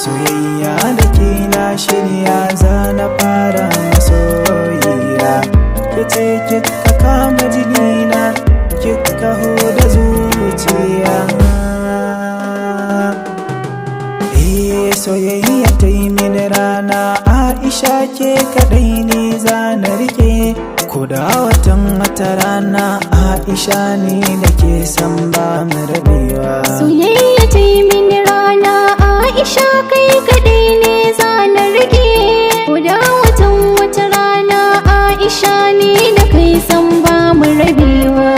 Soyayya da ke na shirya zana fara masoyiya, kace kika kama jinina kika huda zuciya. Soyayya ta yi mini rana, Aisha ke kadai ne zana rike, ko da watan wata rana Aisha ne nake san ba mu rabewa. Soyayya ta yi mini rana, Aisha kai kadai ne zana rike, ko da watan wata rana Aisha ne da kai san ba mu rabewa.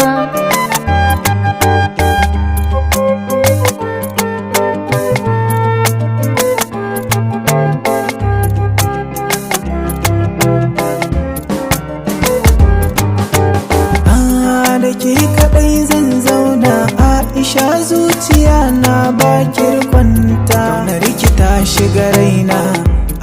Da ke kaɗai zan zauna Aisha, zuciya na bakir kwanta, na rikita shiga raina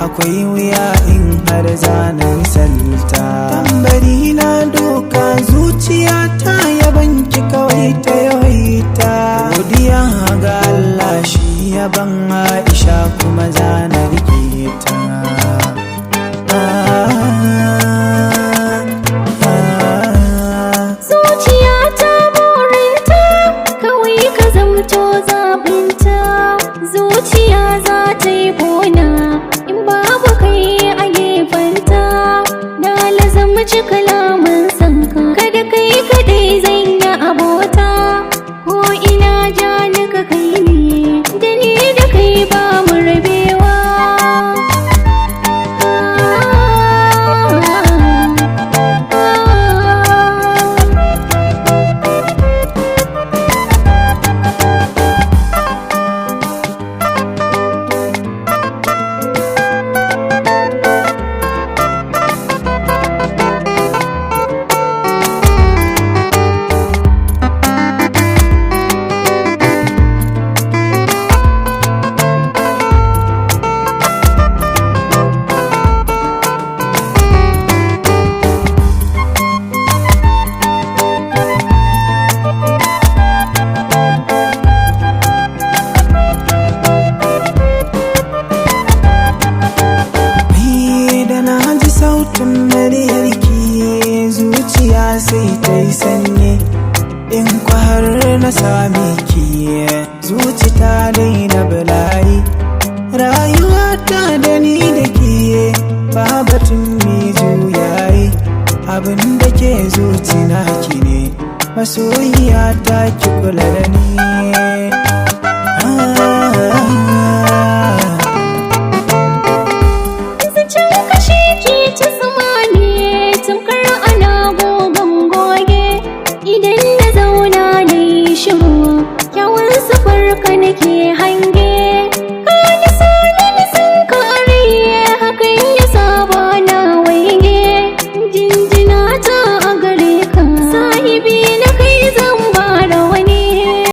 akwai wuya in har zana misalta. Tambari na doka zuciya ta yabanki kawai ta yawaita, godiya ga Allah shi yaban Aisha kuma zana rike ta. Zuciya za ta yi bona in babu kai a gefenta, na lazamci kalaman sanka, kada kai kadai zan yi abota, ko ina ja ni ka kai ne, da ni da kai ba mu rabewa. Sautin muryarki zuciya sai ta yi sanyi, in har na same ki zuci ta daina bala'i. Rayuwa ta da ni da ke babatun mai juyayi, abin da ke zuci na ki ne, masoyiya ta ki kula da ni.